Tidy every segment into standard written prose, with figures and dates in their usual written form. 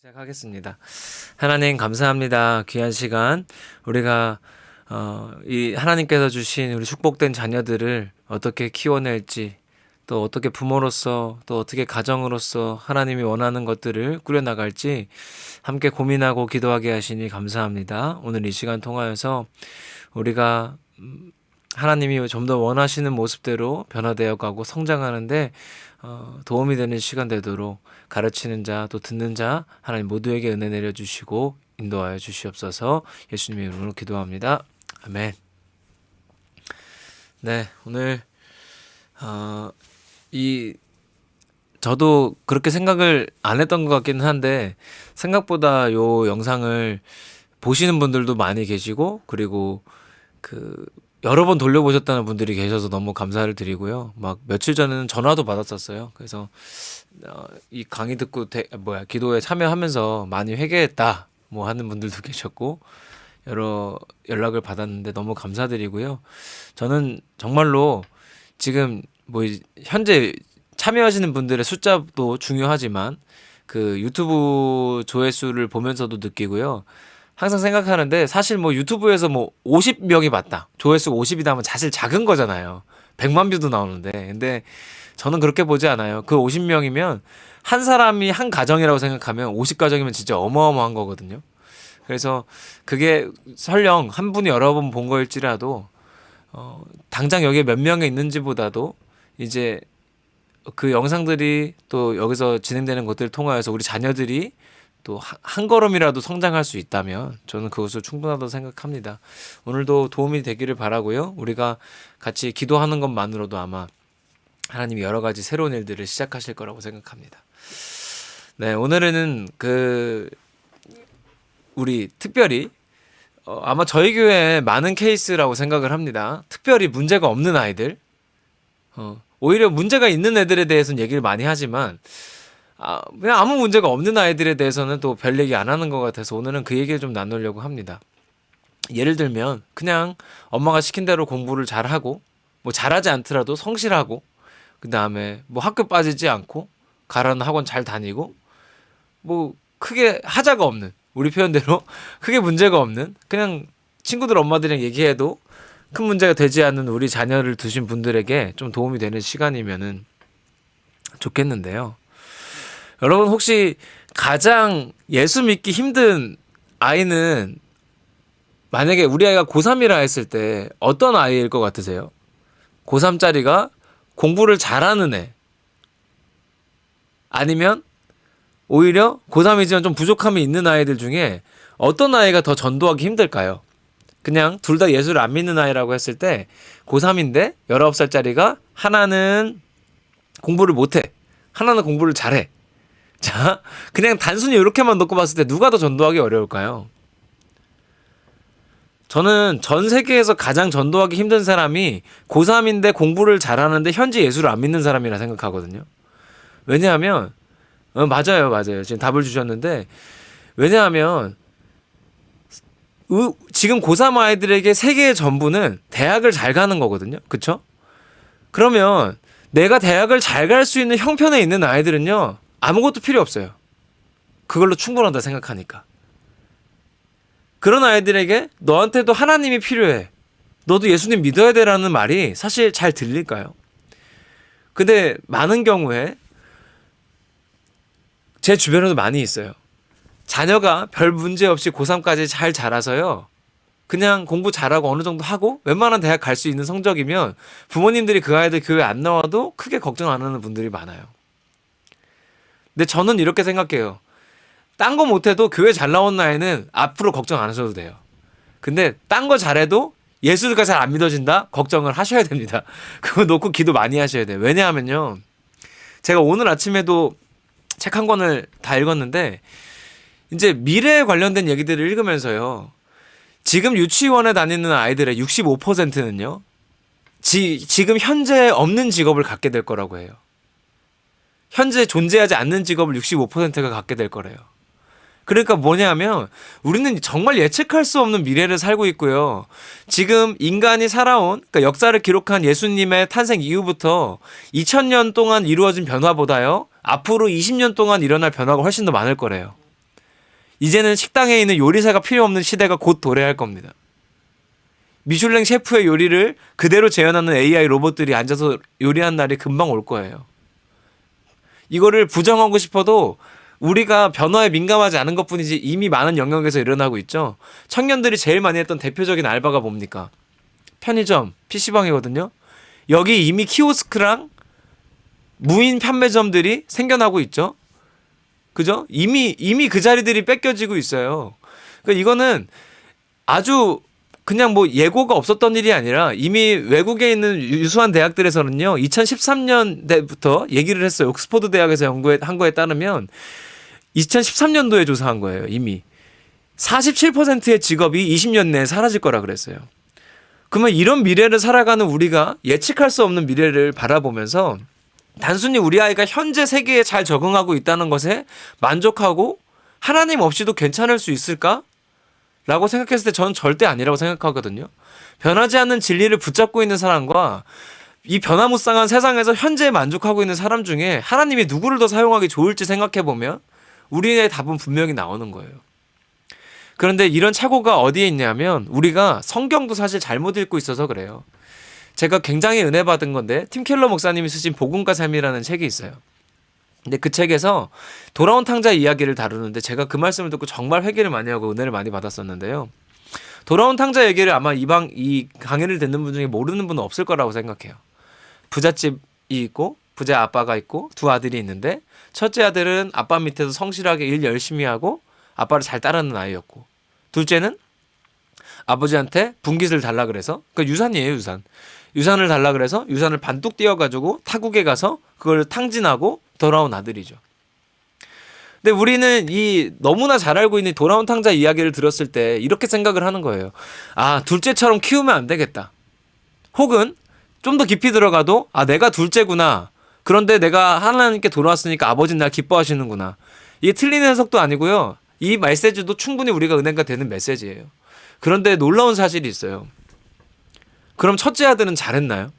시작하겠습니다. 하나님 감사합니다. 귀한 시간 우리가 이 하나님께서 주신 우리 축복된 자녀들을 어떻게 키워낼지, 또 어떻게 부모로서, 또 어떻게 가정으로서 하나님이 원하는 것들을 꾸려나갈지 함께 고민하고 기도하게 하시니 감사합니다. 오늘 이 시간 통하여서 우리가 하나님이 좀 더 원하시는 모습대로 변화되어 가고 성장하는데 도움이 되는 시간 되도록 가르치는 자, 또 듣는 자 하나님 모두에게 은혜 내려주시고 인도하여 주시옵소서. 예수님의 이름으로 기도합니다. 아멘. 네, 오늘 저도 그렇게 생각을 안 했던 것 같기는 한데 생각보다 요 영상을 보시는 분들도 많이 계시고, 그리고 여러 번 돌려보셨다는 분들이 계셔서 너무 감사를 드리고요. 막 며칠 전에는 전화도 받았었어요. 그래서 이 강의 듣고 기도에 참여하면서 많이 회개했다 뭐 하는 분들도 계셨고, 여러 연락을 받았는데 너무 감사드리고요. 저는 정말로 지금 현재 참여하시는 분들의 숫자도 중요하지만 유튜브 조회수를 보면서도 느끼고요. 항상 생각하는데, 사실 유튜브에서 50명이 봤다, 조회수가 50이다 하면 사실 작은 거잖아요. 100만 뷰도 나오는데. 근데 저는 그렇게 보지 않아요. 그 50명이면 한 사람이 한 가정이라고 생각하면 50가정이면 진짜 어마어마한 거거든요. 그래서 그게 설령 한 분이 여러 번 본 거일지라도 당장 여기에 몇 명이 있는지보다도 이제 그 영상들이 또 여기서 진행되는 것들을 통하여서 우리 자녀들이 또 한 걸음이라도 성장할 수 있다면 저는 그것으로 충분하다고 생각합니다. 오늘도 도움이 되기를 바라고요. 우리가 같이 기도하는 것만으로도 아마 하나님이 여러 가지 새로운 일들을 시작하실 거라고 생각합니다. 네, 오늘은 우리 특별히 아마 저희 교회에 많은 케이스라고 생각을 합니다. 특별히 문제가 없는 아이들, 오히려 문제가 있는 애들에 대해서는 얘기를 많이 하지만 그냥 아무 문제가 없는 아이들에 대해서는 또 별 얘기 안 하는 것 같아서 오늘은 그 얘기를 좀 나누려고 합니다. 예를 들면 그냥 엄마가 시킨 대로 공부를 잘하고, 잘하지 않더라도 성실하고, 그 다음에 학교 빠지지 않고 가라는 학원 잘 다니고, 크게 하자가 없는, 우리 표현대로 크게 문제가 없는, 그냥 친구들 엄마들이랑 얘기해도 큰 문제가 되지 않는 우리 자녀를 두신 분들에게 좀 도움이 되는 시간이면은 좋겠는데요. 여러분, 혹시 가장 예수 믿기 힘든 아이는, 만약에 우리 아이가 고3이라 했을 때 어떤 아이일 것 같으세요? 고3짜리가 공부를 잘하는 애, 아니면 오히려 고3이지만 좀 부족함이 있는 아이들 중에 어떤 아이가 더 전도하기 힘들까요? 그냥 둘 다 예수를 안 믿는 아이라고 했을 때 고3인데 19살짜리가 하나는 공부를 못해, 하나는 공부를 잘해. 자, 그냥 단순히 이렇게만 놓고 봤을 때 누가 더 전도하기 어려울까요? 저는 전 세계에서 가장 전도하기 힘든 사람이 고3인데 공부를 잘하는데 현재 예수를 안 믿는 사람이라 생각하거든요. 왜냐하면 맞아요. 지금 답을 주셨는데, 왜냐하면 지금 고3 아이들에게 세계의 전부는 대학을 잘 가는 거거든요. 그쵸? 그러면 내가 대학을 잘 갈 수 있는 형편에 있는 아이들은요, 아무것도 필요 없어요. 그걸로 충분하다 생각하니까. 그런 아이들에게 너한테도 하나님이 필요해, 너도 예수님 믿어야 돼라는 말이 사실 잘 들릴까요? 근데 많은 경우에 제 주변에도 많이 있어요. 자녀가 별 문제 없이 고3까지 잘 자라서요, 그냥 공부 잘하고 어느 정도 하고 웬만한 대학 갈 수 있는 성적이면 부모님들이 그 아이들 교회 안 나와도 크게 걱정 안 하는 분들이 많아요. 근데 저는 이렇게 생각해요. 딴 거 못해도 교회 잘 나온 아이는 앞으로 걱정 안 하셔도 돼요. 근데 딴 거 잘해도 예수가 잘 안 믿어진다? 걱정을 하셔야 됩니다. 그거 놓고 기도 많이 하셔야 돼요. 왜냐하면요, 제가 오늘 아침에도 책 한 권을 다 읽었는데, 이제 미래에 관련된 얘기들을 읽으면서요, 지금 유치원에 다니는 아이들의 65%는요 지금 현재 없는 직업을 갖게 될 거라고 해요. 현재 존재하지 않는 직업을 65%가 갖게 될 거래요. 그러니까 뭐냐면 우리는 정말 예측할 수 없는 미래를 살고 있고요. 지금 인간이 살아온, 그러니까 역사를 기록한 예수님의 탄생 이후부터 2000년 동안 이루어진 변화보다요, 앞으로 20년 동안 일어날 변화가 훨씬 더 많을 거래요. 이제는 식당에 있는 요리사가 필요 없는 시대가 곧 도래할 겁니다. 미슐랭 셰프의 요리를 그대로 재현하는 AI 로봇들이 앉아서 요리하는 날이 금방 올 거예요. 이거를 부정하고 싶어도 우리가 변화에 민감하지 않은 것뿐이지 이미 많은 영역에서 일어나고 있죠. 청년들이 제일 많이 했던 대표적인 알바가 뭡니까? 편의점, PC방이거든요. 여기 이미 키오스크랑 무인 판매점들이 생겨나고 있죠. 그죠? 이미 그 자리들이 뺏겨지고 있어요. 그러니까 이거는 아주 그냥 뭐 예고가 없었던 일이 아니라 이미 외국에 있는 유수한 대학들에서는요, 2013년대부터 얘기를 했어요. 옥스퍼드 대학에서 한 거에 따르면 2013년도에 조사한 거예요. 이미 47%의 직업이 20년 내에 사라질 거라 그랬어요. 그러면 이런 미래를 살아가는 우리가 예측할 수 없는 미래를 바라보면서 단순히 우리 아이가 현재 세계에 잘 적응하고 있다는 것에 만족하고 하나님 없이도 괜찮을 수 있을까? 라고 생각했을 때 저는 절대 아니라고 생각하거든요. 변하지 않는 진리를 붙잡고 있는 사람과 이 변화무쌍한 세상에서 현재에 만족하고 있는 사람 중에 하나님이 누구를 더 사용하기 좋을지 생각해보면 우리의 답은 분명히 나오는 거예요. 그런데 이런 착오가 어디에 있냐면 우리가 성경도 사실 잘못 읽고 있어서 그래요. 제가 굉장히 은혜 받은 건데 팀 켈러 목사님이 쓰신 복음과 삶이라는 책이 있어요. 근데 그 책에서 돌아온 탕자 이야기를 다루는데 제가 그 말씀을 듣고 정말 회개를 많이 하고 은혜를 많이 받았었는데요. 돌아온 탕자 얘기를 아마 이 강의를 듣는 분 중에 모르는 분은 없을 거라고 생각해요. 부잣집이 있고 부자 아빠가 있고 두 아들이 있는데 첫째 아들은 아빠 밑에서 성실하게 일 열심히 하고 아빠를 잘 따르는 아이였고 둘째는 아버지한테 분깃을 달라 그래서 그러니까 유산이에요. 유산을 달라 그래서 유산을 반뚝 띄워가지고 타국에 가서 그걸 탕진하고 돌아온 아들이죠. 근데 우리는 이 너무나 잘 알고 있는 돌아온 탕자 이야기를 들었을 때 이렇게 생각을 하는 거예요. 아, 둘째처럼 키우면 안 되겠다. 혹은 좀 더 깊이 들어가도 아, 내가 둘째구나. 그런데 내가 하나님께 돌아왔으니까 아버지는 날 기뻐하시는구나. 이게 틀린 해석도 아니고요. 이 메시지도 충분히 우리가 은혜가 되는 메시지예요. 그런데 놀라운 사실이 있어요. 그럼 첫째 아들은 잘했나요?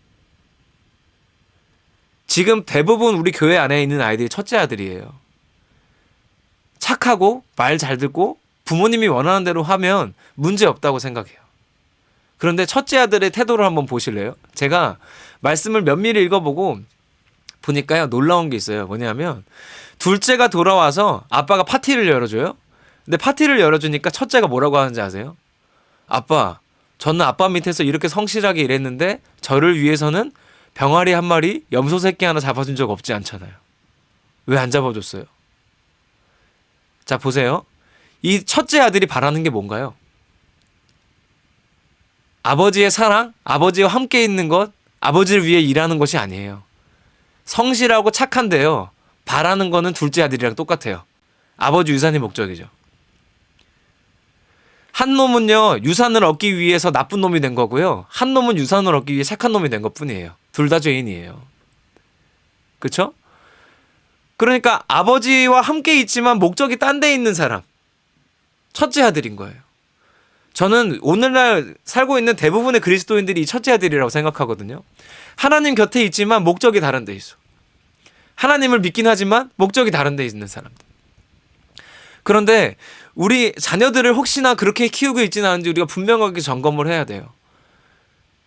지금 대부분 우리 교회 안에 있는 아이들이 첫째 아들이에요. 착하고 말 잘 듣고 부모님이 원하는 대로 하면 문제 없다고 생각해요. 그런데 첫째 아들의 태도를 한번 보실래요? 제가 말씀을 면밀히 읽어보고 보니까요, 놀라운 게 있어요. 뭐냐면 둘째가 돌아와서 아빠가 파티를 열어줘요. 근데 파티를 열어주니까 첫째가 뭐라고 하는지 아세요? 아빠, 저는 아빠 밑에서 이렇게 성실하게 일했는데 저를 위해서는 병아리 한 마리, 염소 새끼 하나 잡아준 적 없지 않잖아요. 왜 안 잡아줬어요? 자, 보세요. 이 첫째 아들이 바라는 게 뭔가요? 아버지의 사랑, 아버지와 함께 있는 것, 아버지를 위해 일하는 것이 아니에요. 성실하고 착한데요. 바라는 거는 둘째 아들이랑 똑같아요. 아버지 유산이 목적이죠. 한 놈은요, 유산을 얻기 위해서 나쁜 놈이 된 거고요. 한 놈은 유산을 얻기 위해 착한 놈이 된 것뿐이에요. 둘 다 죄인이에요. 그렇죠? 그러니까 아버지와 함께 있지만 목적이 딴 데 있는 사람. 첫째 아들인 거예요. 저는 오늘날 살고 있는 대부분의 그리스도인들이 이 첫째 아들이라고 생각하거든요. 하나님 곁에 있지만 목적이 다른 데 있어. 하나님을 믿긴 하지만 목적이 다른 데 있는 사람들. 그런데 우리 자녀들을 혹시나 그렇게 키우고 있지는 않은지 우리가 분명하게 점검을 해야 돼요.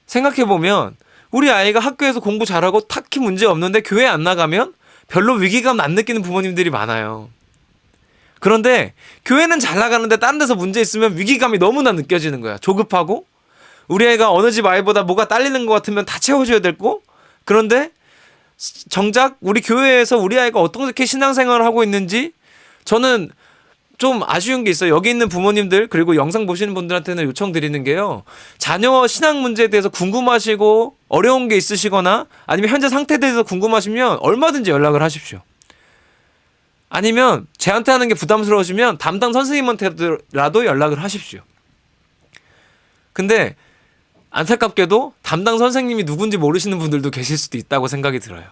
생각해보면 우리 아이가 학교에서 공부 잘하고 딱히 문제 없는데 교회 안 나가면 별로 위기감 안 느끼는 부모님들이 많아요. 그런데 교회는 잘 나가는데 딴 데서 문제 있으면 위기감이 너무나 느껴지는 거야. 조급하고 우리 아이가 어느 집 아이보다 뭐가 딸리는 것 같으면 다 채워줘야 되고 그런데 정작 우리 교회에서 우리 아이가 어떻게 신앙생활을 하고 있는지 저는 좀 아쉬운 게 있어요. 여기 있는 부모님들 그리고 영상 보시는 분들한테는 요청드리는 게요. 자녀 신앙 문제에 대해서 궁금하시고 어려운 게 있으시거나 아니면 현재 상태에 대해서 궁금하시면 얼마든지 연락을 하십시오. 아니면 제한테 하는 게 부담스러우시면 담당 선생님한테라도 연락을 하십시오. 근데 안타깝게도 담당 선생님이 누군지 모르시는 분들도 계실 수도 있다고 생각이 들어요.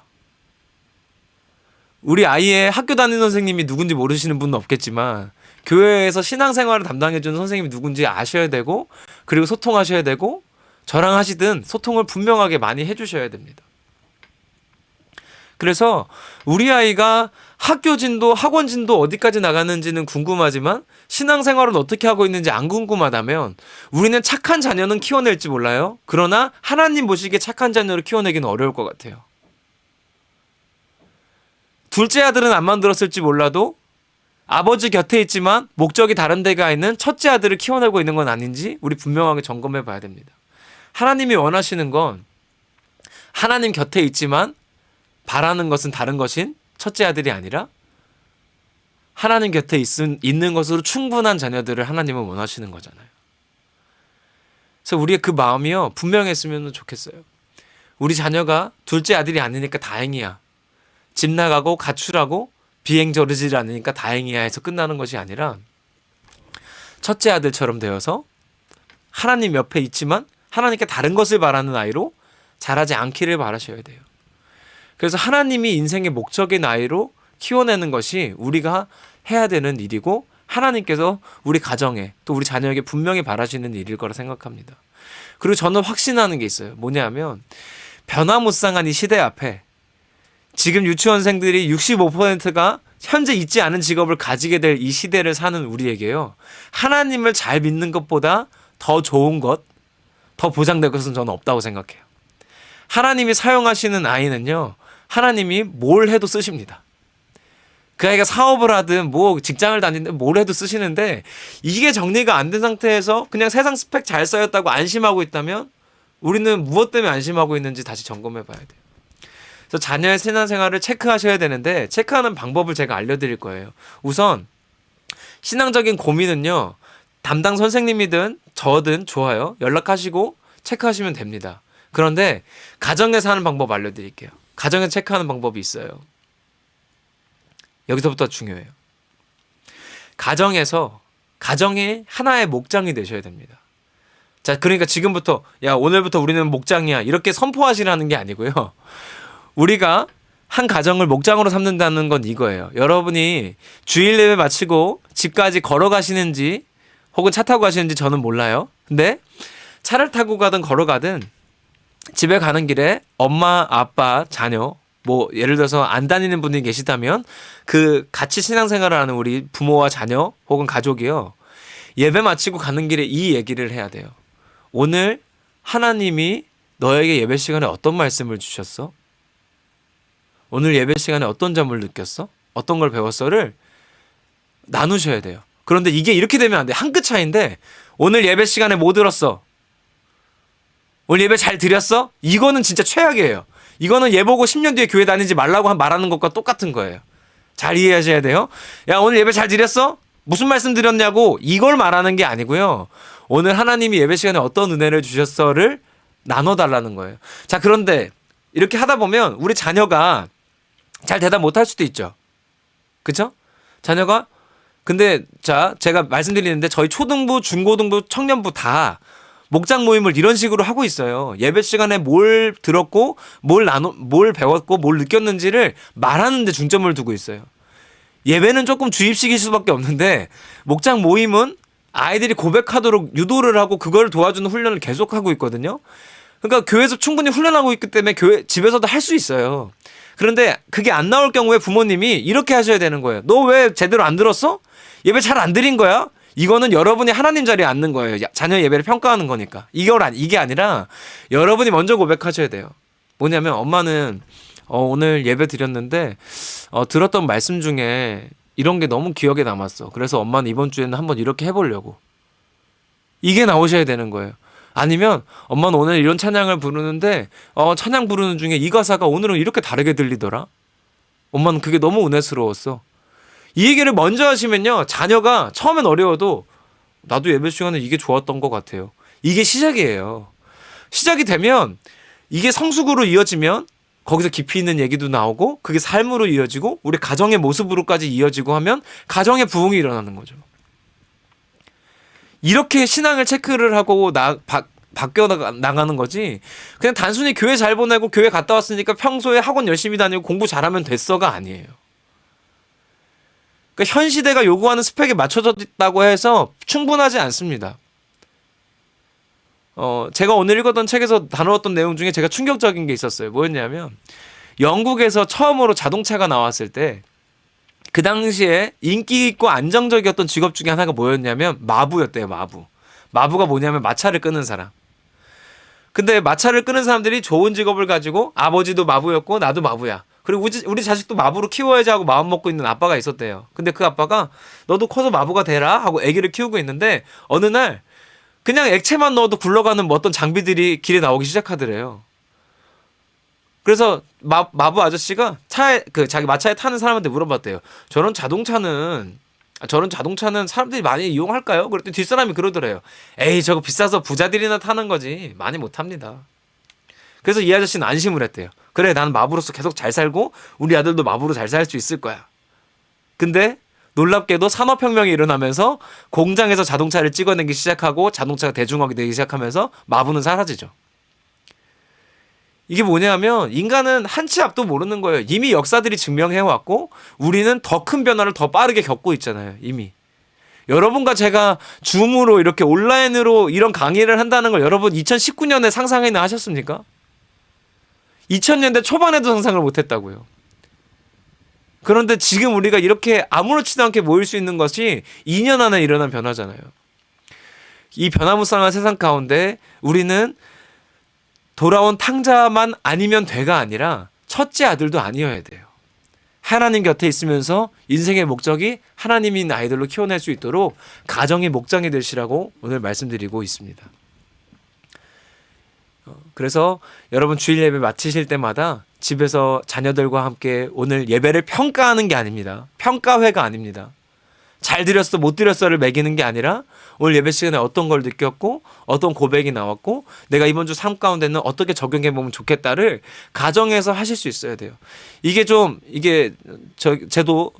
우리 아이의 학교 다니는 선생님이 누군지 모르시는 분은 없겠지만 교회에서 신앙생활을 담당해주는 선생님이 누군지 아셔야 되고 그리고 소통하셔야 되고 저랑 하시든 소통을 분명하게 많이 해주셔야 됩니다. 그래서 우리 아이가 학교진도 학원진도 어디까지 나가는지는 궁금하지만 신앙생활은 어떻게 하고 있는지 안 궁금하다면 우리는 착한 자녀는 키워낼지 몰라요. 그러나 하나님 보시기에 착한 자녀를 키워내기는 어려울 것 같아요. 둘째 아들은 안 만들었을지 몰라도 아버지 곁에 있지만 목적이 다른 데 가 있는 첫째 아들을 키워내고 있는 건 아닌지 우리 분명하게 점검해 봐야 됩니다. 하나님이 원하시는 건 하나님 곁에 있지만 바라는 것은 다른 것인 첫째 아들이 아니라 하나님 곁에 있는 것으로 충분한 자녀들을 하나님은 원하시는 거잖아요. 그래서 우리의 그 마음이요 분명했으면 좋겠어요. 우리 자녀가 둘째 아들이 아니니까 다행이야. 집 나가고 가출하고 비행 저르지 않으니까 다행이야 해서 끝나는 것이 아니라 첫째 아들처럼 되어서 하나님 옆에 있지만 하나님께 다른 것을 바라는 아이로 자라지 않기를 바라셔야 돼요. 그래서 하나님이 인생의 목적인 아이로 키워내는 것이 우리가 해야 되는 일이고 하나님께서 우리 가정에 또 우리 자녀에게 분명히 바라시는 일일 거라 생각합니다. 그리고 저는 확신하는 게 있어요. 뭐냐면 변화무쌍한 이 시대 앞에 지금 유치원생들이 65%가 현재 있지 않은 직업을 가지게 될 이 시대를 사는 우리에게요. 하나님을 잘 믿는 것보다 더 좋은 것, 더 보장될 것은 저는 없다고 생각해요. 하나님이 사용하시는 아이는요. 하나님이 뭘 해도 쓰십니다. 그 아이가 사업을 하든 뭐 직장을 다니든 뭘 해도 쓰시는데 이게 정리가 안 된 상태에서 그냥 세상 스펙 잘 쌓였다고 안심하고 있다면 우리는 무엇 때문에 안심하고 있는지 다시 점검해 봐야 돼요. 그래서 자녀의 신앙생활을 체크하셔야 되는데 체크하는 방법을 제가 알려드릴 거예요. 우선 신앙적인 고민은요. 담당 선생님이든 저든 좋아요. 연락하시고 체크하시면 됩니다. 그런데 가정에서 하는 방법 알려드릴게요. 가정에서 체크하는 방법이 있어요. 여기서부터 중요해요. 가정이 하나의 목장이 되셔야 됩니다. 자, 그러니까 지금부터 야 오늘부터 우리는 목장이야 이렇게 선포하시라는 게 아니고요. 우리가 한 가정을 목장으로 삼는다는 건 이거예요. 여러분이 주일 예배 마치고 집까지 걸어가시는지 혹은 차 타고 가시는지 저는 몰라요. 근데 차를 타고 가든 걸어가든 집에 가는 길에 엄마, 아빠, 자녀 뭐 예를 들어서 안 다니는 분이 계시다면 그 같이 신앙생활을 하는 우리 부모와 자녀 혹은 가족이요. 예배 마치고 가는 길에 이 얘기를 해야 돼요. 오늘 하나님이 너에게 예배 시간에 어떤 말씀을 주셨어? 오늘 예배 시간에 어떤 점을 느꼈어? 어떤 걸 배웠어를 나누셔야 돼요. 그런데 이게 이렇게 되면 안 돼. 한 끗 차이인데 오늘 예배 시간에 뭐 들었어? 오늘 예배 잘 드렸어? 이거는 진짜 최악이에요. 이거는 얘 보고 10년 뒤에 교회 다니지 말라고 말하는 것과 똑같은 거예요. 잘 이해하셔야 돼요. 야 오늘 예배 잘 드렸어? 무슨 말씀 드렸냐고 이걸 말하는 게 아니고요. 오늘 하나님이 예배 시간에 어떤 은혜를 주셨어를 나눠달라는 거예요. 자 그런데 이렇게 하다 보면 우리 자녀가 잘 대답 못할 수도 있죠. 그쵸? 자녀가 근데 자 제가 말씀드리는데 저희 초등부, 중고등부, 청년부 다 목장 모임을 이런 식으로 하고 있어요. 예배 시간에 뭘 들었고 뭘 배웠고 뭘 느꼈는지를 말하는 데 중점을 두고 있어요. 예배는 조금 주입식일 수밖에 없는데 목장 모임은 아이들이 고백하도록 유도를 하고 그걸 도와주는 훈련을 계속하고 있거든요. 그러니까 교회에서 충분히 훈련하고 있기 때문에 집에서도 할 수 있어요. 그런데 그게 안 나올 경우에 부모님이 이렇게 하셔야 되는 거예요. 너 왜 제대로 안 들었어? 예배 잘 안 드린 거야? 이거는 여러분이 하나님 자리에 앉는 거예요. 자녀 예배를 평가하는 거니까. 이게 아니라 여러분이 먼저 고백하셔야 돼요. 뭐냐면 엄마는 오늘 예배 드렸는데 들었던 말씀 중에 이런 게 너무 기억에 남았어. 그래서 엄마는 이번 주에는 한번 이렇게 해보려고. 이게 나오셔야 되는 거예요. 아니면 엄마는 오늘 이런 찬양을 부르는데 찬양 부르는 중에 이 가사가 오늘은 이렇게 다르게 들리더라. 엄마는 그게 너무 은혜스러웠어. 이 얘기를 먼저 하시면요. 자녀가 처음엔 어려워도 나도 예배 시간에 이게 좋았던 것 같아요. 이게 시작이에요. 시작이 되면 이게 성숙으로 이어지면 거기서 깊이 있는 얘기도 나오고 그게 삶으로 이어지고 우리 가정의 모습으로까지 이어지고 하면 가정의 부흥이 일어나는 거죠. 이렇게 신앙을 체크를 하고 바뀌어 나가는 거지 그냥 단순히 교회 잘 보내고 교회 갔다 왔으니까 평소에 학원 열심히 다니고 공부 잘하면 됐어가 아니에요. 그러니까 현 시대가 요구하는 스펙에 맞춰졌다고 해서 충분하지 않습니다. 제가 오늘 읽었던 책에서 다루었던 내용 중에 제가 충격적인 게 있었어요. 뭐였냐면 영국에서 처음으로 자동차가 나왔을 때 그 당시에 인기 있고 안정적이었던 직업 중에 하나가 뭐였냐면 마부였대요. 마부가 뭐냐면 마차를 끄는 사람. 근데 마차를 끄는 사람들이 좋은 직업을 가지고 아버지도 마부였고 나도 마부야. 그리고 우리 자식도 마부로 키워야지 하고 마음 먹고 있는 아빠가 있었대요. 근데 그 아빠가 너도 커서 마부가 되라 하고 아기를 키우고 있는데 어느 날 그냥 액체만 넣어도 굴러가는 뭐 어떤 장비들이 길에 나오기 시작하더래요. 그래서 마부 아저씨가 자기 마차에 타는 사람한테 물어봤대요. 저런 자동차는 사람들이 많이 이용할까요? 그랬더니 뒷사람이 그러더래요. 에이, 저거 비싸서 부자들이나 타는 거지. 많이 못 탑니다. 그래서 이 아저씨는 안심을 했대요. 그래, 나는 마부로서 계속 잘 살고 우리 아들도 마부로 잘 살 수 있을 거야. 근데 놀랍게도 산업혁명이 일어나면서 공장에서 자동차를 찍어내기 시작하고 자동차가 대중화가 되기 시작하면서 마부는 사라지죠. 이게 뭐냐면 인간은 한치 앞도 모르는 거예요. 이미 역사들이 증명해왔고 우리는 더 큰 변화를 더 빠르게 겪고 있잖아요. 이미. 여러분과 제가 줌으로 이렇게 온라인으로 이런 강의를 한다는 걸 여러분 2019년에 상상이나 하셨습니까? 2000년대 초반에도 상상을 못했다고요. 그런데 지금 우리가 이렇게 아무렇지도 않게 모일 수 있는 것이 2년 안에 일어난 변화잖아요. 이 변화무쌍한 세상 가운데 우리는 돌아온 탕자만 아니면 돼가 아니라 첫째 아들도 아니어야 돼요. 하나님 곁에 있으면서 인생의 목적이 하나님인 아이들로 키워낼 수 있도록 가정의 목장이 되시라고 오늘 말씀드리고 있습니다. 그래서 여러분 주일 예배 마치실 때마다 집에서 자녀들과 함께 오늘 예배를 평가하는 게 아닙니다. 평가회가 아닙니다. 잘 드렸어 못 드렸어를 매기는 게 아니라 오늘 예배 시간에 어떤 걸 느꼈고 어떤 고백이 나왔고 내가 이번 주 삶 가운데는 어떻게 적용해 보면 좋겠다를 가정에서 하실 수 있어야 돼요.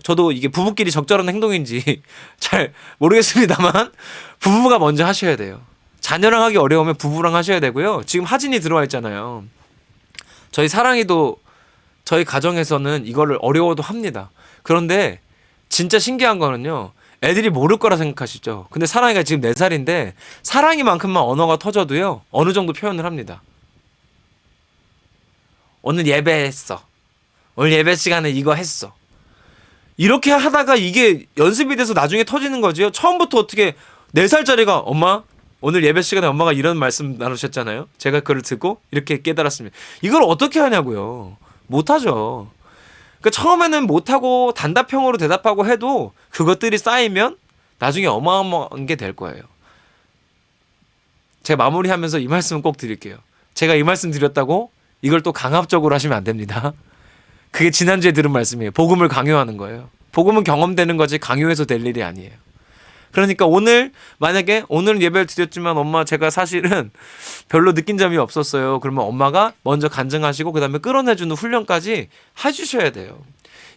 저도 이게 부부끼리 적절한 행동인지 잘 모르겠습니다만 부부가 먼저 하셔야 돼요. 자녀랑 하기 어려우면 부부랑 하셔야 되고요. 지금 하진이 들어와 있잖아요. 저희 사랑이도 저희 가정에서는 이거를 어려워도 합니다. 그런데 진짜 신기한 거는요. 애들이 모를 거라 생각하시죠. 근데 사랑이가 지금 4살인데 사랑이만큼만 언어가 터져도요. 어느 정도 표현을 합니다. 오늘 예배했어. 오늘 예배 시간에 이거 했어. 이렇게 하다가 이게 연습이 돼서 나중에 터지는 거지요. 처음부터 어떻게 4살짜리가 엄마 오늘 예배 시간에 엄마가 이런 말씀 나누셨잖아요. 제가 그걸 듣고 이렇게 깨달았습니다. 이걸 어떻게 하냐고요. 못하죠. 그러니까 처음에는 못하고 단답형으로 대답하고 해도 그것들이 쌓이면 나중에 어마어마한 게 될 거예요. 제가 마무리하면서 이 말씀은 꼭 드릴게요. 제가 이 말씀 드렸다고 이걸 또 강압적으로 하시면 안 됩니다. 그게 지난주에 들은 말씀이에요. 복음을 강요하는 거예요. 복음은 경험되는 거지 강요해서 될 일이 아니에요. 그러니까 만약에 오늘은 예배를 드렸지만 엄마 제가 사실은 별로 느낀 점이 없었어요. 그러면 엄마가 먼저 간증하시고 그 다음에 끌어내주는 훈련까지 해주셔야 돼요.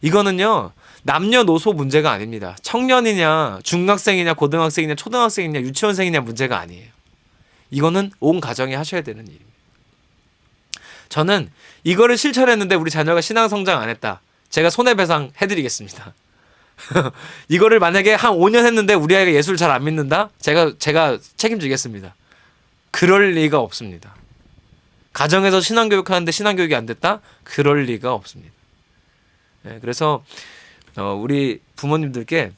이거는요. 남녀노소 문제가 아닙니다. 청년이냐 중학생이냐 고등학생이냐 초등학생이냐 유치원생이냐 문제가 아니에요. 이거는 온 가정이 하셔야 되는 일입니다. 저는 이거를 실천했는데 우리 자녀가 신앙 성장 안 했다. 제가 손해배상 해드리겠습니다. 이거를 만약에 한 5년 했는데 우리 아이가 예수를 잘 안 믿는다? 제가 책임지겠습니다. 그럴 리가 없습니다. 가정에서 신앙교육 하는데 신앙교육이 안 됐다? 그럴 리가 없습니다. 네, 그래서 우리 부모님들께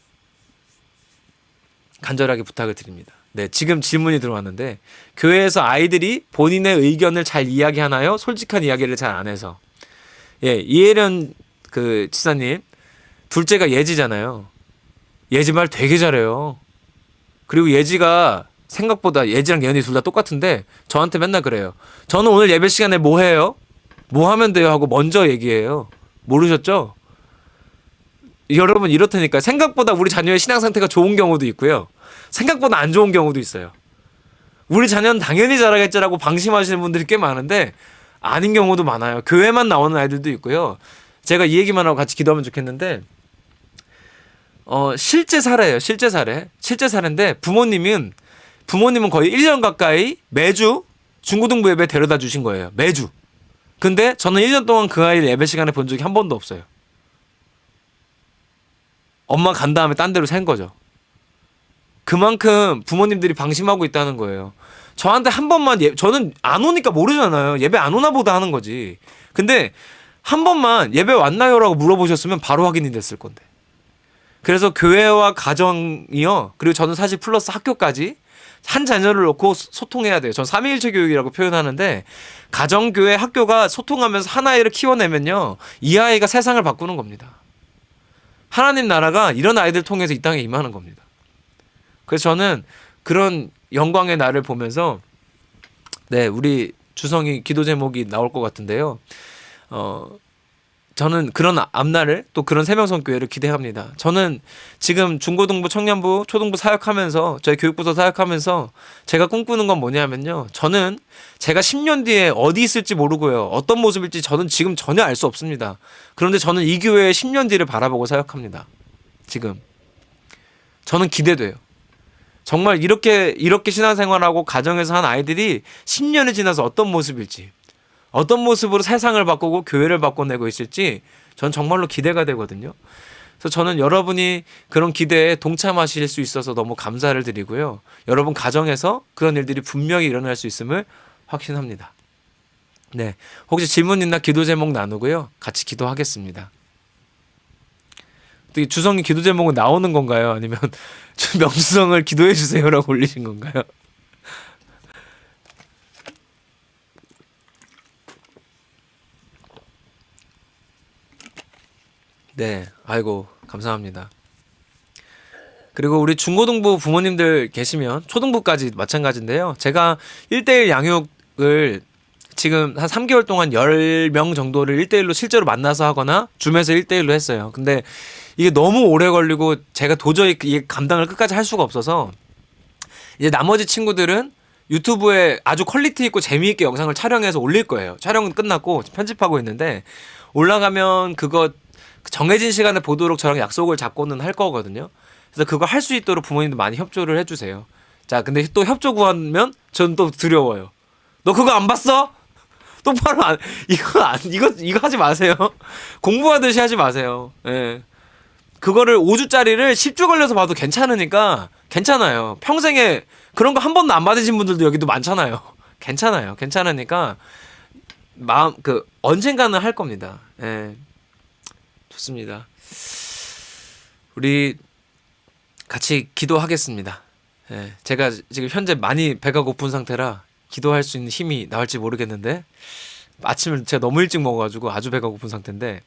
간절하게 부탁을 드립니다. 네, 지금 질문이 들어왔는데 교회에서 아이들이 본인의 의견을 잘 이야기하나요? 솔직한 이야기를 잘 안 해서. 예, 이혜련 지사님 둘째가 예지잖아요. 예지 말 되게 잘해요. 그리고 예지가 생각보다 예지랑 예은이 둘 다 똑같은데 저한테 맨날 그래요. 저는 오늘 예배 시간에 뭐 해요? 뭐 하면 돼요? 하고 먼저 얘기해요. 모르셨죠? 여러분 이렇다니까. 생각보다 우리 자녀의 신앙 상태가 좋은 경우도 있고요. 생각보다 안 좋은 경우도 있어요. 우리 자녀는 당연히 잘하겠지라고 방심하시는 분들이 꽤 많은데 아닌 경우도 많아요. 교회만 나오는 아이들도 있고요. 제가 이 얘기만 하고 같이 기도하면 좋겠는데 실제 사례예요. 실제 사례인데 부모님은 거의 1년 가까이 매주 중고등부 예배 데려다 주신 거예요. 매주. 근데 저는 1년 동안 그 아이를 예배 시간에 본 적이 한 번도 없어요. 엄마 간 다음에 딴 데로 샌 거죠. 그만큼 부모님들이 방심하고 있다는 거예요. 저한테 한 번만 저는 안 오니까 모르잖아요. 예배 안 오나 보다 하는 거지. 근데 한 번만 예배 왔나요? 라고 물어보셨으면 바로 확인이 됐을 건데. 그래서 교회와 가정이요. 그리고 저는 사실 플러스 학교까지 한 자녀를 놓고 소통해야 돼요. 전 삼위일체 교육이라고 표현하는데 가정, 교회, 학교가 소통하면서 한 아이를 키워내면요. 이 아이가 세상을 바꾸는 겁니다. 하나님 나라가 이런 아이들 통해서 이 땅에 임하는 겁니다. 그래서 저는 그런 영광의 날을 보면서 네, 우리 주성이 기도 제목이 나올 것 같은데요. 저는 그런 앞날을 또 그런 세명성교회를 기대합니다. 저는 지금 중고등부, 청년부, 초등부 사역하면서 저희 교육부서 사역하면서 제가 꿈꾸는 건 뭐냐면요. 저는 제가 10년 뒤에 어디 있을지 모르고요. 어떤 모습일지 저는 지금 전혀 알 수 없습니다. 그런데 저는 이 교회의 10년 뒤를 바라보고 사역합니다. 지금. 저는 기대돼요. 정말 이렇게 신앙생활하고 가정에서 한 아이들이 10년이 지나서 어떤 모습일지, 어떤 모습으로 세상을 바꾸고 교회를 바꿔내고 있을지 전 정말로 기대가 되거든요. 그래서 저는 여러분이 그런 기대에 동참하실 수 있어서 너무 감사를 드리고요. 여러분 가정에서 그런 일들이 분명히 일어날 수 있음을 확신합니다. 네, 혹시 질문 있나 기도 제목 나누고요. 같이 기도하겠습니다. 주성이 기도 제목은 나오는 건가요? 아니면 명주성을 기도해 주세요라고 올리신 건가요? 네, 아이고 감사합니다. 그리고 우리 중고등부 부모님들 계시면 초등부까지 마찬가지인데요. 제가 1대1 양육을 지금 한 3개월 동안 10명 정도를 1대1로 실제로 만나서 하거나 줌에서 1대1로 했어요. 근데 이게 너무 오래 걸리고 제가 도저히 이 감당을 끝까지 할 수가 없어서 이제 나머지 친구들은 유튜브에 아주 퀄리티 있고 재미있게 영상을 촬영해서 올릴 거예요. 촬영은 끝났고 편집하고 있는데 올라가면 그거 정해진 시간에 보도록 저랑 약속을 잡고는 할 거거든요. 그래서 그거 할 수 있도록 부모님들 많이 협조를 해주세요. 자, 근데 또 협조 구하면 전 또 두려워요. 너 그거 안 봤어? 똑바로 이거 하지 마세요. 공부하듯이 하지 마세요. 예. 그거를 5주짜리를 10주 걸려서 봐도 괜찮으니까 괜찮아요. 평생에 그런 거 한 번도 안 받으신 분들도 여기도 많잖아요. 괜찮아요. 괜찮으니까 언젠가는 할 겁니다. 예. 좋습니다. 우리 같이 기도하겠습니다. 예, 제가 지금 현재 많이 배가 고픈 상태라 기도할 수 있는 힘이 나올지 모르겠는데 아침을 제가 너무 일찍 먹어가지고 아주 배가 고픈 상태인데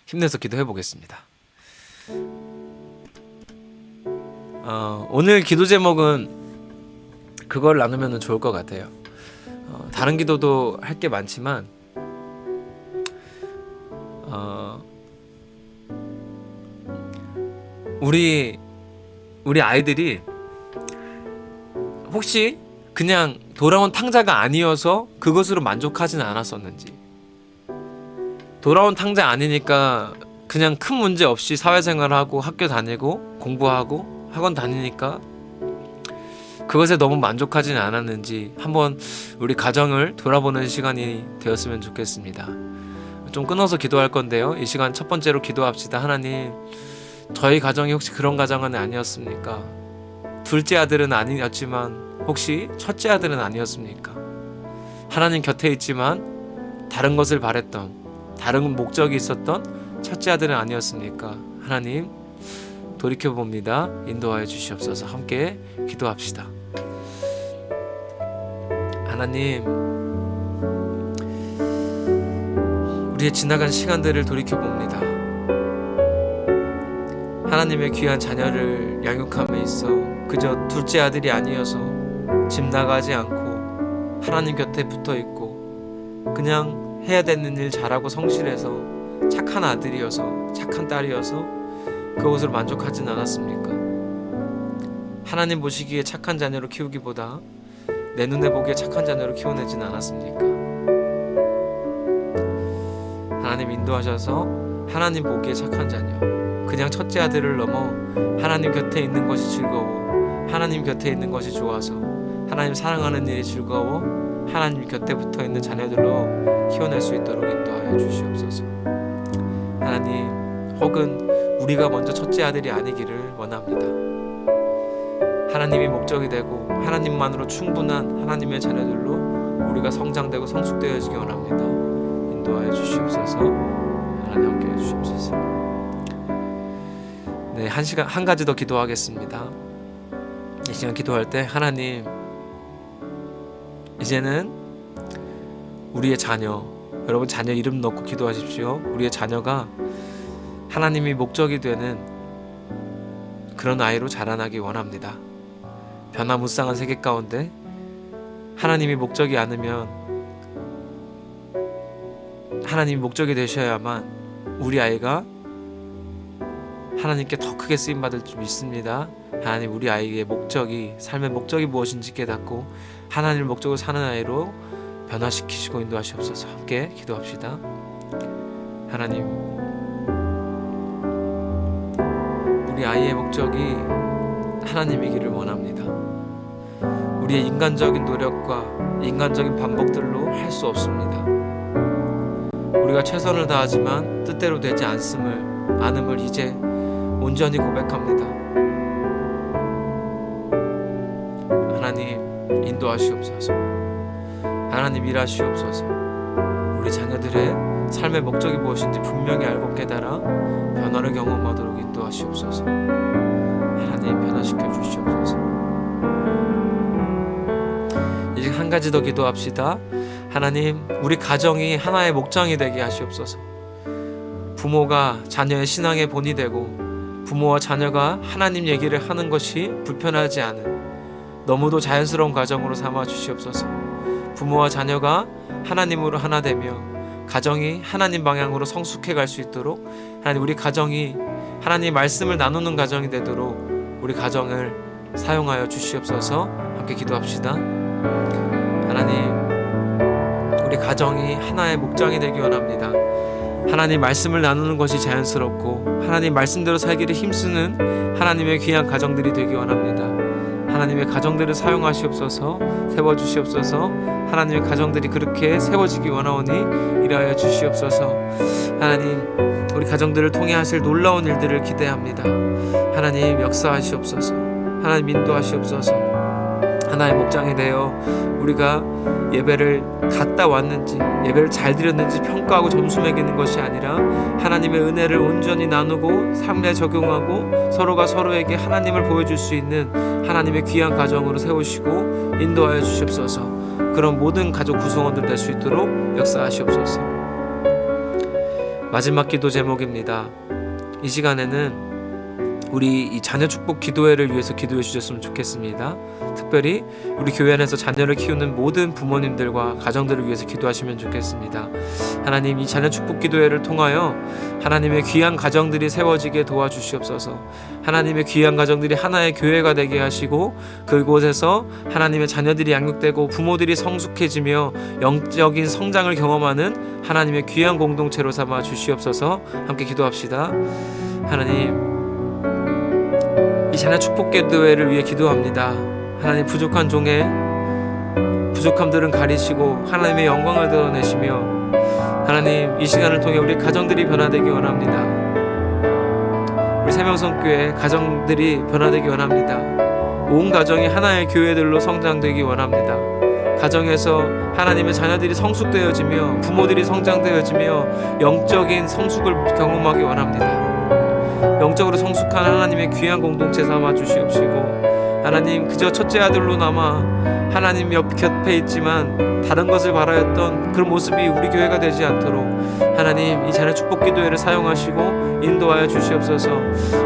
힘내서 기도해 보겠습니다. 오늘 기도 제목은 그걸 나누면 좋을 것 같아요. 다른 기도도 할 게 많지만 우리 아이들이 혹시 그냥 돌아온 탕자가 아니어서 그것으로 만족하진 않았었는지, 돌아온 탕자 아니니까 그냥 큰 문제 없이 사회생활하고 학교 다니고 공부하고 학원 다니니까 그것에 너무 만족하진 않았는지 한번 우리 가정을 돌아보는 시간이 되었으면 좋겠습니다. 좀 끊어서 기도할 건데요. 이 시간 첫 번째로 기도합시다. 하나님, 저희 가정이 혹시 그런 가정은 아니었습니까? 둘째 아들은 아니었지만 혹시 첫째 아들은 아니었습니까? 하나님 곁에 있지만 다른 것을 바랬던, 다른 목적이 있었던 첫째 아들은 아니었습니까? 하나님, 돌이켜봅니다. 인도하여 주시옵소서. 함께 기도합시다. 하나님, 우리의 지나간 시간들을 돌이켜봅니다. 하나님의 귀한 자녀를 양육함에 있어 그저 둘째 아들이 아니어서 집 나가지 않고 하나님 곁에 붙어있고 그냥 해야 되는 일 잘하고 성실해서 착한 아들이어서 착한 딸이어서 그것으로 만족하진 않았습니까? 하나님 보시기에 착한 자녀로 키우기보다 내 눈에 보기에 착한 자녀로 키워내진 않았습니까? 하나님 인도하셔서 하나님 보기에 착한 자녀, 그냥 첫째 아들을 넘어 하나님 곁에 있는 것이 즐거워, 하나님 곁에 있는 것이 좋아서 하나님 사랑하는 일이 즐거워 하나님 곁에 붙어있는 자녀들로 키워낼 수 있도록 인도하여 주시옵소서. 하나님, 혹은 우리가 먼저 첫째 아들이 아니기를 원합니다. 하나님이 목적이 되고 하나님만으로 충분한 하나님의 자녀들로 우리가 성장되고 성숙되어지기 원합니다. 인도하여 주시옵소서. 하나님 함께해 주시옵소서. 네, 한 가지 더 기도하겠습니다. 이 시간 기도할 때 하나님, 이제는 우리의 자녀, 여러분 자녀 이름 넣고 기도하십시오. 우리의 자녀가 하나님이 목적이 되는 그런 아이로 자라나기 원합니다. 변화무쌍한 세계 가운데 하나님이 목적이 않으면, 하나님이 목적이 되셔야만 우리 아이가 하나님께 더 크게 쓰임받을 줄 믿습니다. 하나님, 우리 아이의 목적이, 삶의 목적이 무엇인지 깨닫고 하나님을 목적으로 사는 아이로 변화시키시고 인도하시옵소서. 함께 기도합시다. 하나님, 우리 아이의 목적이 하나님이기를 원합니다. 우리의 인간적인 노력과 인간적인 반복들로 할 수 없습니다. 우리가 최선을 다하지만 뜻대로 되지 않음을 이제 온전히 고백합니다. 하나님, 인도하시옵소서. 하나님, 일하시옵소서. 우리 자녀들의 삶의 목적이 무엇인지 분명히 알고 깨달아 변화를 경험하도록 인도하시옵소서. 하나님, 변화시켜 주시옵소서. 이제 한 가지 더 기도합시다. 하나님, 우리 가정이 하나의 목장이 되게 하시옵소서. 부모가 자녀의 신앙의 본이 되고 부모와 자녀가 하나님 얘기를 하는 것이 불편하지 않은 너무도 자연스러운 가정으로 삼아 주시옵소서. 부모와 자녀가 하나님으로 하나 되며 가정이 하나님 방향으로 성숙해 갈 수 있도록, 하나님, 우리 가정이 하나님 말씀을 나누는 가정이 되도록 우리 가정을 사용하여 주시옵소서. 함께 기도합시다. 하나님, 우리 가정이 하나의 목장이 되기 원합니다. 하나님 말씀을 나누는 것이 자연스럽고 하나님 말씀대로 살기를 힘쓰는 하나님의 귀한 가정들이 되기 원합니다. 하나님의 가정들을 사용하시옵소서. 세워주시옵소서. 하나님의 가정들이 그렇게 세워지기 원하오니 일하여 주시옵소서. 하나님, 우리 가정들을 통해 하실 놀라운 일들을 기대합니다. 하나님, 역사하시옵소서. 하나님, 인도하시옵소서. 하나의 목장이 되어 우리가 예배를 갔다 왔는지, 예배를 잘 드렸는지 평가하고 점수 매기는 것이 아니라 하나님의 은혜를 온전히 나누고 삶에 적용하고 서로가 서로에게 하나님을 보여줄 수 있는 하나님의 귀한 가정으로 세우시고 인도하여 주시옵소서. 그런 모든 가족 구성원들 될 수 있도록 역사하시옵소서. 마지막 기도 제목입니다. 이 시간에는 우리 이 자녀 축복 기도회를 위해서 기도해 주셨으면 좋겠습니다. 특별히 우리 교회 안에서 자녀를 키우는 모든 부모님들과 가정들을 위해서 기도하시면 좋겠습니다. 하나님, 이 자녀 축복 기도회를 통하여 하나님의 귀한 가정들이 세워지게 도와주시옵소서. 하나님의 귀한 가정들이 하나의 교회가 되게 하시고 그곳에서 하나님의 자녀들이 양육되고 부모들이 성숙해지며 영적인 성장을 경험하는 하나님의 귀한 공동체로 삼아 주시옵소서. 함께 기도합시다. 하나님, 이 자녀 축복 기도회를 위해 기도합니다. 하나님, 부족한 종의 부족함들은 가리시고 하나님의 영광을 드러내시며 하나님, 이 시간을 통해 우리 가정들이 변화되기 원합니다. 우리 세명성교회 가정들이 변화되기 원합니다. 온 가정이 하나의 교회들로 성장되기 원합니다. 가정에서 하나님의 자녀들이 성숙되어지며 부모들이 성장되어지며 영적인 성숙을 경험하기 원합니다. 영적으로 성숙한 하나님의 귀한 공동체 삼아 주시옵시고 하나님, 그저 첫째 아들로 남아 하나님 곁에 있지만 다른 것을 바라였던 그런 모습이 우리 교회가 되지 않도록 하나님, 이 자녀 축복 기도회를 사용하시고 인도하여 주시옵소서.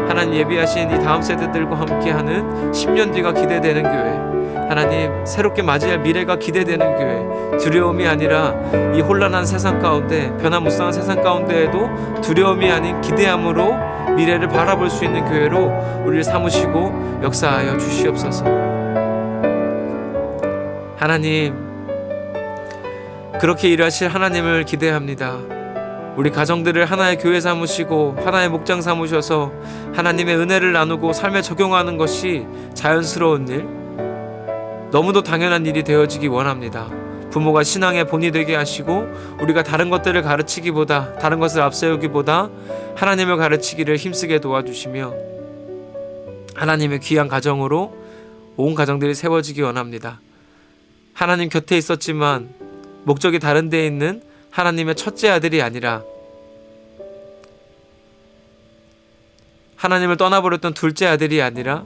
하나님, 예비하신 이 다음 세대들과 함께하는 10년 뒤가 기대되는 교회, 하나님, 새롭게 맞이할 미래가 기대되는 교회, 두려움이 아니라 이 혼란한 세상 가운데, 변화무쌍한 세상 가운데에도 두려움이 아닌 기대함으로 미래를 바라볼 수 있는 교회로 우리를 삼으시고 역사하여 주시옵소서. 하나님, 그렇게 일하실 하나님을 기대합니다. 우리 가정들을 하나의 교회 삼으시고 하나의 목장 삼으셔서 하나님의 은혜를 나누고 삶에 적용하는 것이 자연스러운 일, 너무도 당연한 일이 되어지기 원합니다. 부모가 신앙의 본이 되게 하시고 우리가 다른 것들을 가르치기보다, 다른 것을 앞세우기보다 하나님을 가르치기를 힘쓰게 도와주시며 하나님의 귀한 가정으로 온 가정들이 세워지기 원합니다. 하나님 곁에 있었지만 목적이 다른 데에 있는 하나님의 첫째 아들이 아니라 하나님을 떠나버렸던 둘째 아들이 아니라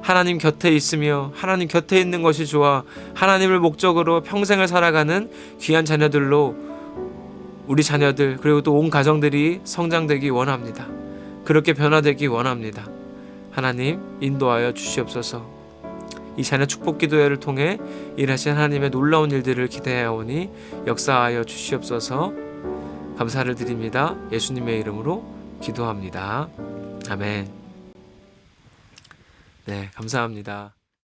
하나님 곁에 있으며 하나님 곁에 있는 것이 좋아 하나님을 목적으로 평생을 살아가는 귀한 자녀들로 우리 자녀들 그리고 또 온 가정들이 성장되기 원합니다. 그렇게 변화되기 원합니다. 하나님 인도하여 주시옵소서. 이 자녀 축복 기도회를 통해 일하신 하나님의 놀라운 일들을 기대하오니 역사하여 주시옵소서. 감사를 드립니다. 예수님의 이름으로 기도합니다. 아멘. 네, 감사합니다.